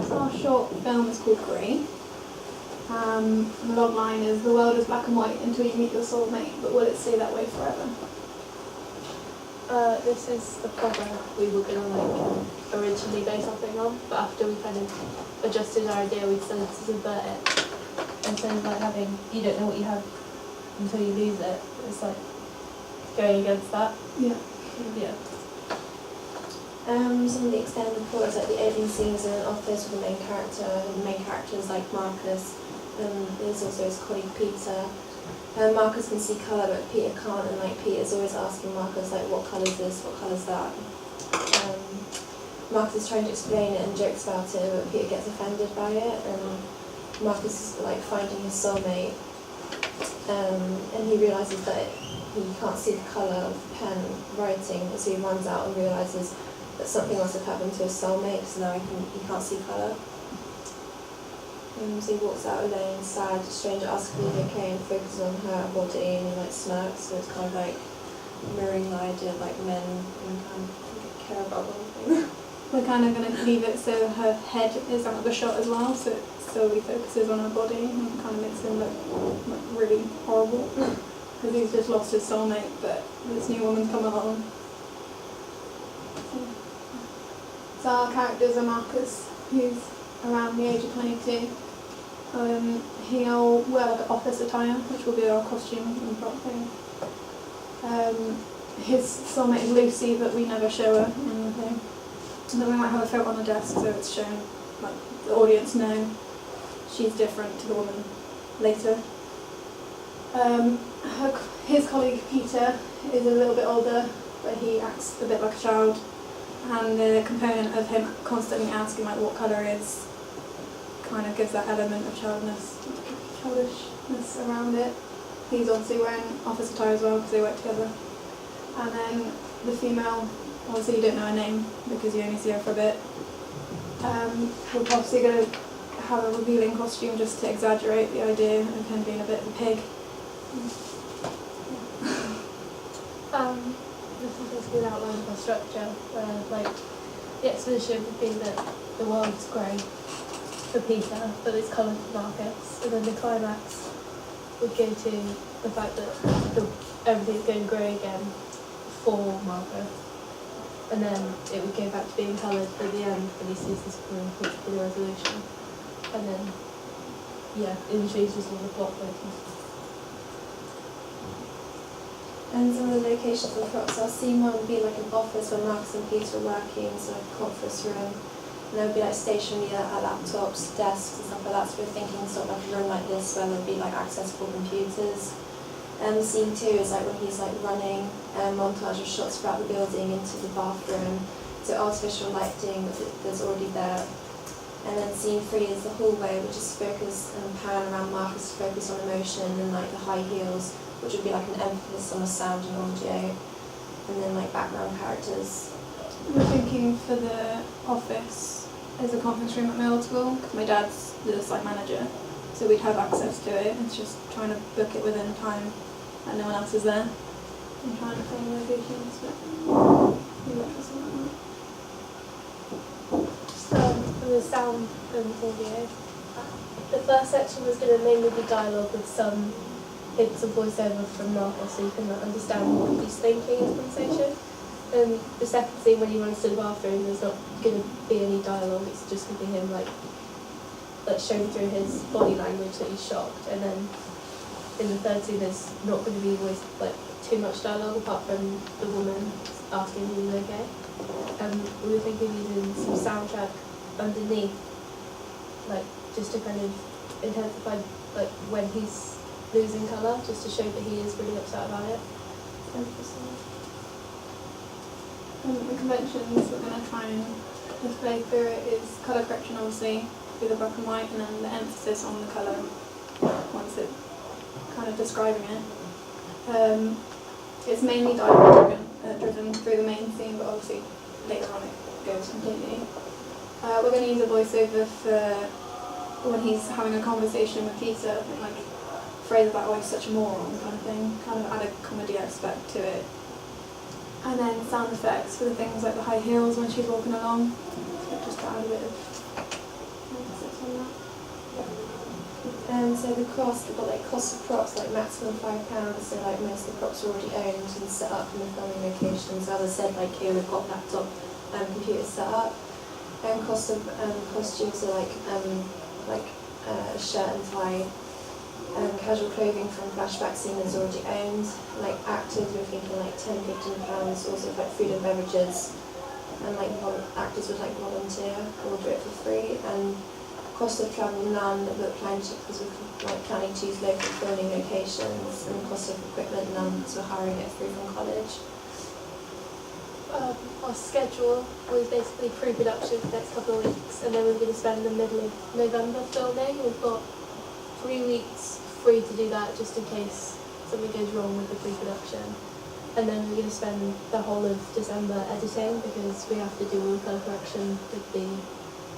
So our short film is called Grey. The logline is, the world is black and white until you meet your soulmate, but will it stay that way forever? This is the cover we were going to originally base our thing on, but after we kind of adjusted our idea, we decided to subvert it. Instead of having, you don't know what you have until you lose it, it's going against that. Yeah. Yeah. Some of the extended plots, the opening scenes in an office with the main character. The main character is Marcus. There's also his colleague Peter. Marcus can see colour, but Peter can't, and Peter's always asking Marcus what colour is this, what colour is that. Marcus is trying to explain it and jokes about it, but Peter gets offended by it, and Marcus is finding his soulmate, and he realises that he can't see the colour of the pen writing, so he runs out and realises that something must have happened to his soulmate, so now he can't see colour. So he walks out alone, sad. The stranger asks if he's okay and focuses on her body, and he smirks. So it's kind of mirroring the idea of men and care about one thing. We're kind of going to leave it so her head is out of the shot as well, so it solely focuses on her body, and it kind of makes him look really horrible because he's just lost his soulmate, but this new woman's come along. So our characters are Marcus, who's around the age of 22. He'll wear office attire, which will be our costume and prop thing. His soulmate is Lucy, but we never show her in the thing. And then we might have a photo on the desk, so it's shown, the audience know she's different to the woman later. His colleague Peter is a little bit older, but he acts a bit like a child. And the component of him constantly asking what colour is kind of gives that element of childishness around it. He's obviously wearing office attire as well because they work together. And then the female, obviously you don't know her name because you only see her for a bit. We're possibly going to have a revealing costume just to exaggerate the idea of him being a bit of a pig. This is basically an outline of our structure, where the exposition would be that the world's grey for Peter, but it's coloured for Marcus, and then the climax would go to the fact that everything's going grey again for Marcus, and then it would go back to being coloured at the end when he sees this room for the resolution, and then imagery is just all the plot points. And some of the locations and props, our scene one would be an office where Marcus and Peter are working, so a conference room. And there would be stationery, our laptops, desks and stuff like that. So we're thinking a room like this where there'd be accessible computers. And scene two is when he's running, montage of shots throughout the building into the bathroom. So artificial lighting that's already there. And then scene three is the hallway, which is focus and pan around Marcus to focus on emotion and the high heels, which would be an emphasis on the sound and audio, and then background characters. We're thinking for the office as a conference room at my old school, because my dad's the site manager, so we'd have access to it. It's just trying to book it within time and no one else is there. I'm trying to find locations, but maybe that's something For the sound and audio, the first section was going to mainly be dialogue with some hints of voiceover from Marcus so you can understand what he's thinking in the conversation. And the second scene when he runs to the bathroom, there's not going to be any dialogue, it's just going to be him showing through his body language that he's shocked. And then in the third scene there's not going to be too much dialogue apart from the woman asking if he's okay. We were thinking of using some soundtrack underneath, just to kind of intensify when he's losing colour, just to show that he is really upset about it. The conventions we're going to try and display through it is colour correction, obviously, through the black and white, and then the emphasis on the colour once it kind of describing it. It's mainly dialogue driven through the main scene, but obviously later on it goes completely. We're going to use a voiceover for when he's having a conversation with Peter, phrase about he's such a moron kind of thing, kind of add a comedy aspect to it. And then sound effects for the things like the high heels when she's walking along, so just to add a bit of so the cost, we've got like cost of props, like maximum £5, so like most of the props are already owned and set up in the filming locations. As I said, like here we've got laptop and computers set up. And cost of costumes are like shirt and tie. Casual clothing from flashback scene is already owned. Like actors, we're thinking like £10–15. Also like food and beverages, and like actors would like volunteer or do it for free. And cost of travel none, but planning to, because we're like planning to use local filming locations. And cost of equipment none, because we're hiring it through from college. Our schedule was basically pre-production for the next couple of weeks, and then we're going to spend the middle of November filming. We've got 3 weeks free to do that, just in case something goes wrong with the pre-production. And then we're going to spend the whole of December editing, because we have to do all the colour correction with the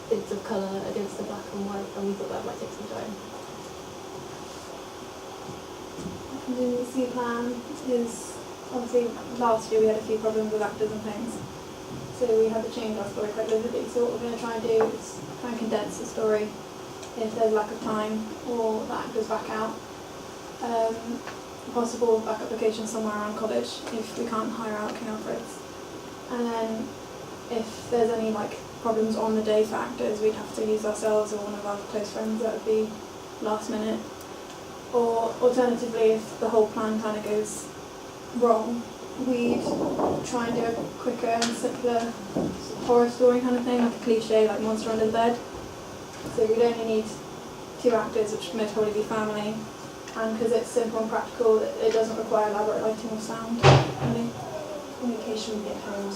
bits of colour against the black and white, and we thought that might take some time. The contingency plan is, obviously last year we had a few problems with actors and things, so we had to change our story quite vividly. So what we're going to try and do is try and condense the story if there's lack of time or the actors back out. Possible backup location somewhere around college if we can't hire out King Alfred's. And then if there's any like problems on the day for actors, we'd have to use ourselves or one of our close friends. That would be last minute. Or alternatively, if the whole plan kind of goes wrong, we'd try and do a quicker and simpler horror story kind of thing, like a cliche, like Monster Under the Bed. So we'd only need 2 actors, which would probably be family, and because it's simple and practical, it doesn't require elaborate lighting or sound. Really. Communication would be at home.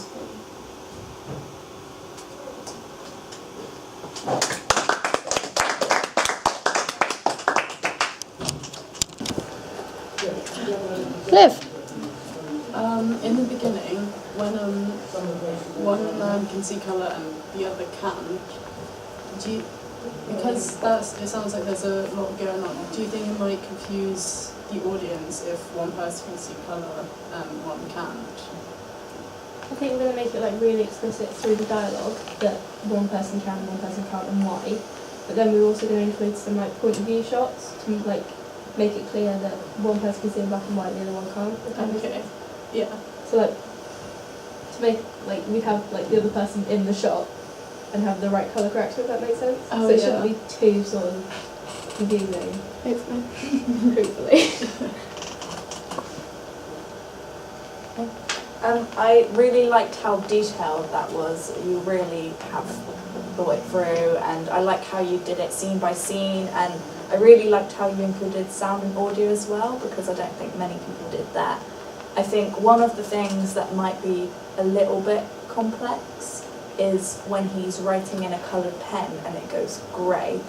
Liv. In the beginning, when one man can see colour and the other can't, because it sounds like there's a lot going on, do you think it might confuse the audience if one person can see colour and one can't? I think we're going to make it like really explicit through the dialogue that one person can, one person can't, and why. But then we're also going to include some like point of view shots to like make it clear that one person can see in black and white, the other one can't. Okay. Yeah. So like to make like we'd have like the other person in the shot and have the right colour correction, if that makes sense. Oh, so it yeah. shouldn't be too sort of confusing. Hopefully. Hopefully. I really liked how detailed that was. You really have thought it through, and I like how you did it scene by scene, and I really liked how you included sound and audio as well, because I don't think many people did that. I think one of the things that might be a little bit complex is when he's writing in a coloured pen and it goes grey,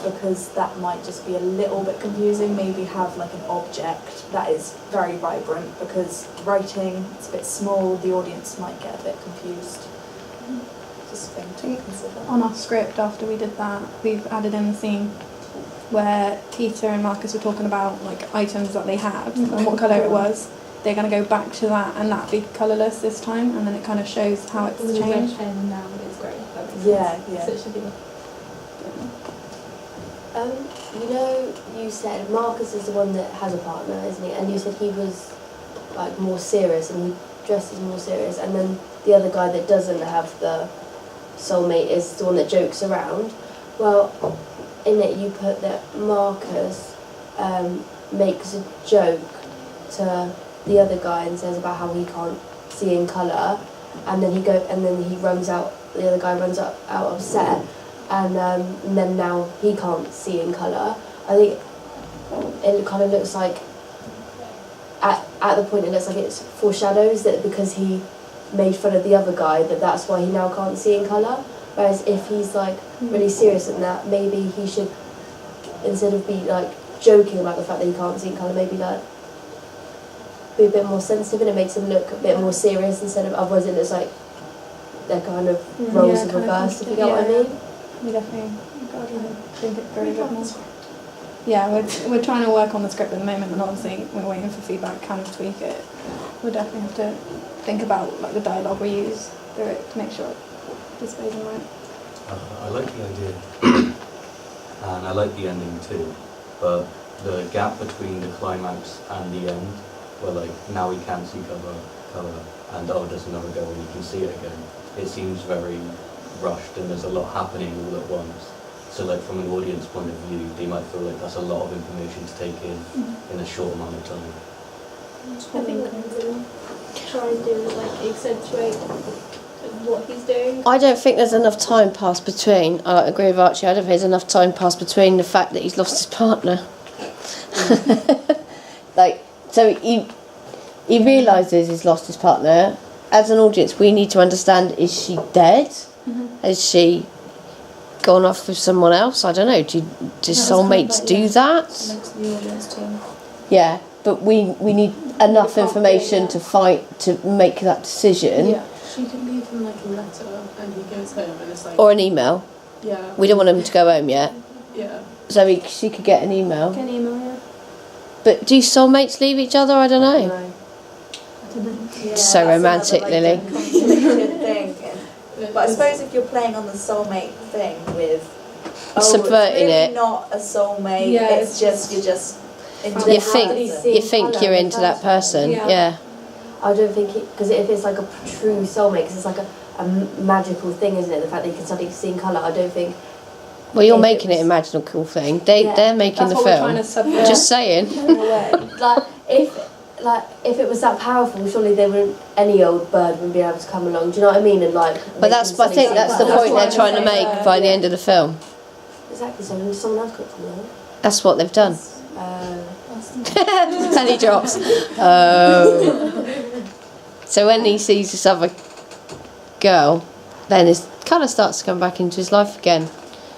because that might just be a little bit confusing. Maybe have like an object that is very vibrant, because writing, it's a bit small, the audience might get a bit confused. Just a thing to consider. On our script, after we did that, we've added in the scene where Peter and Marcus were talking about like items that they had and what colour it was. They're going to go back to that, and that'd be colourless this time, and then it kind of shows how it's With a red changed. pen and now it's grey. That makes Yeah, sense. yeah. So it should be. You know, you said Marcus is the one that has a partner, isn't he? And you said he was like more serious and he dresses more serious, and then the other guy that doesn't have the soulmate is the one that jokes around. Well, in it you put that Marcus makes a joke to the other guy and says about how he can't see in colour, and then he runs out. The other guy runs out of set. And then now he can't see in colour. I think it kind of looks like, at the point it looks like it's foreshadows that because he made fun of the other guy, that's why he now can't see in colour. Whereas if he's like really serious in that, maybe he should, instead of be like joking about the fact that he can't see in colour, maybe like be a bit more sensitive, and it makes him look a bit more serious instead of, otherwise it looks like they're kind of roles Yeah, in kind of reverse, if you get what I yeah. mean. We definitely got to think it through a bit more. Yeah, we're trying to work on the script at the moment, and obviously we're waiting for feedback, kind of tweak it. We'll definitely have to think about like the dialogue we use through it to make sure it displays them right. I like the idea, and I like the ending too. but the gap between the climax and the end, where like now we can see colour, and oh, there's another go and you can see it again. It seems very rushed, and there's a lot happening all at once. So like from an audience point of view, they might feel like that's a lot of information to take in a short amount of time. I think try and do is like accentuate what he's doing. I don't think there's enough time passed between. I agree with Archie. I don't think there's enough time passed between the fact that he's lost his partner. Like, so he realises he's lost his partner. As an audience, we need to understand: is she dead? Has she gone off with someone else? I don't know. Do soulmates do that? Next to the audience too. Yeah, but we need enough information to make that decision. Yeah, she could leave him like a letter and he goes home and it's like... Or an email. Yeah. We don't want him to go home yet. Yeah. So she could get an email. Get an email, yeah. But do soulmates leave each other? I don't know. No. Yeah, So that's romantic, another, Lily. complicated thing. But I suppose if you're playing on the soulmate thing with Subverting it's really it. not a soulmate. Yeah, it's just you're just into You the think person. you think you're into that person. Yeah. Yeah. I don't think because if it's like a true soulmate, because it's like a magical thing, isn't it? The fact that you can suddenly see in colour. I don't think. Well, you're If making it it a was- magical thing. They're making That's the what we're trying film. to subvert. Just saying. in a way. If it was that powerful, surely they wouldn't. Any old bird wouldn't be able to come along. Do you know what I mean? And like. But I think that's the point they're trying to make saying. by the end of the film. Exactly. So someone else could come along. That's what they've done. Uh, Penny drops. Oh. So when he sees this other girl, then his colour starts to come back into his life again.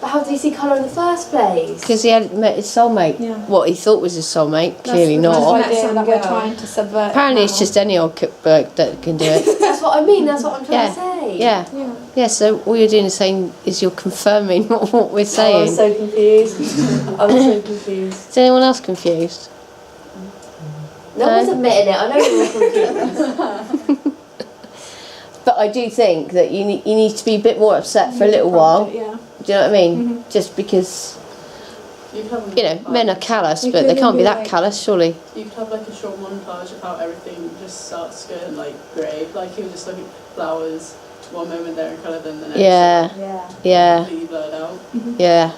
but how did he see colour in the first place? Because he hadn't met his soulmate. Yeah. What he thought was his soulmate, clearly That's not. the idea that we're trying to subvert. Apparently it's now. just any old cookbook that can do it. That's what I mean. That's what I'm trying Yeah. to say. Yeah. Yeah. Yeah, so all you're doing is saying is you're confirming what we're Oh, I'm saying. so confused. I'm so confused. Is anyone else confused? No No. one's admitting it. I know you're confused. But I do think that you need to be a bit more upset for a little while. Yeah. Do you know what I mean? Just because, You could have you know, men are callous, You but they could can't be be that like- callous, surely. You could have like a short montage of how everything just starts going like grey. Like he was just looking at flowers, one moment they're in colour, then the next Yeah, Yeah. yeah, completely blurred out. yeah.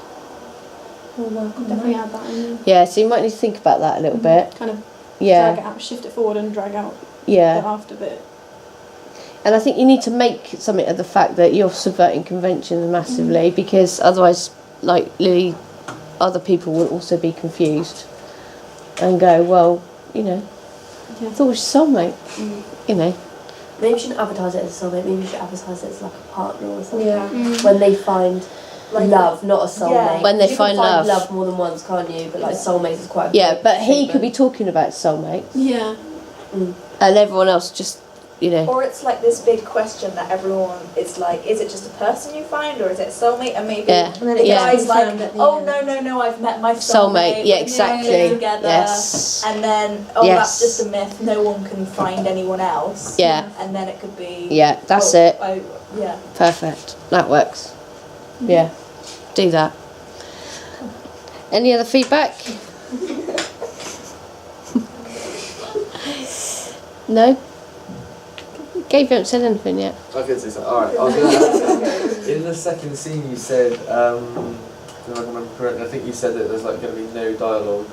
Definitely add that in. Yeah, so you might need to think about that a little bit. Kind of drag Yeah, it out, shift it forward and drag out yeah. the after bit. And I think you need to make something of the fact that you're subverting conventions massively, because otherwise, like Lily, other people will also be confused and go, well, you know, Yeah. I thought it was your soulmate, you know. Maybe you shouldn't advertise it as a soulmate. Maybe you should advertise it as like a partner or something. Yeah. When they find Like- love, not a soulmate. Yeah. When they you find can love. find love more than once, can't you? But like soulmates is quite. A Yeah, big but he could be statement. talking about soulmate, Yeah. and everyone else just, you know. Or it's like this big question that everyone is like, is it just a person you find or is it a soulmate? And maybe Yeah. And then the it Yeah. guy's gets like, confirmed at the oh end. no, I've met my Soulmate, yeah, we're exactly. together. Yes. And then, oh, Yes. that's just a myth. No one can find anyone else. Yeah, And then it could be. yeah, that's oh, it. Yeah. Perfect. That works. Yeah, do that. Any other feedback? No? Gabe, you haven't said anything yet. I could say something. Alright, I was going to ask, in the second scene you said, I don't know if I can remember correctly, I think you said that there's like going to be no dialogue.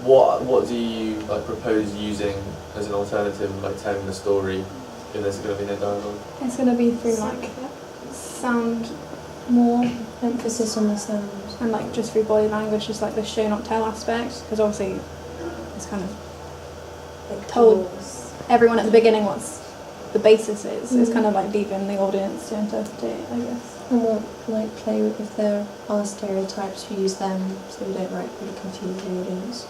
What do you like propose using as an alternative, like telling the story if there's going to be no dialogue? It's going to be through like sound more Emphasis on the sound. and like just through body language, just like the show not tell aspect, because obviously it's kind of Like Told. tools. everyone at the beginning what's the basis is. It's kind of like leaving the audience to interpret it, I guess. And won't like play with if there are stereotypes, we use them so we don't like really confuse the audience.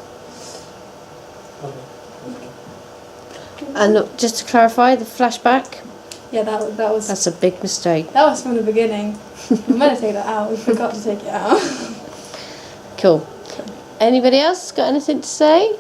And look, just to clarify, the flashback, Yeah, that was that's a big mistake. that was from the beginning. We meant to take that out. We forgot to take it out. Cool. Anybody else got anything to say?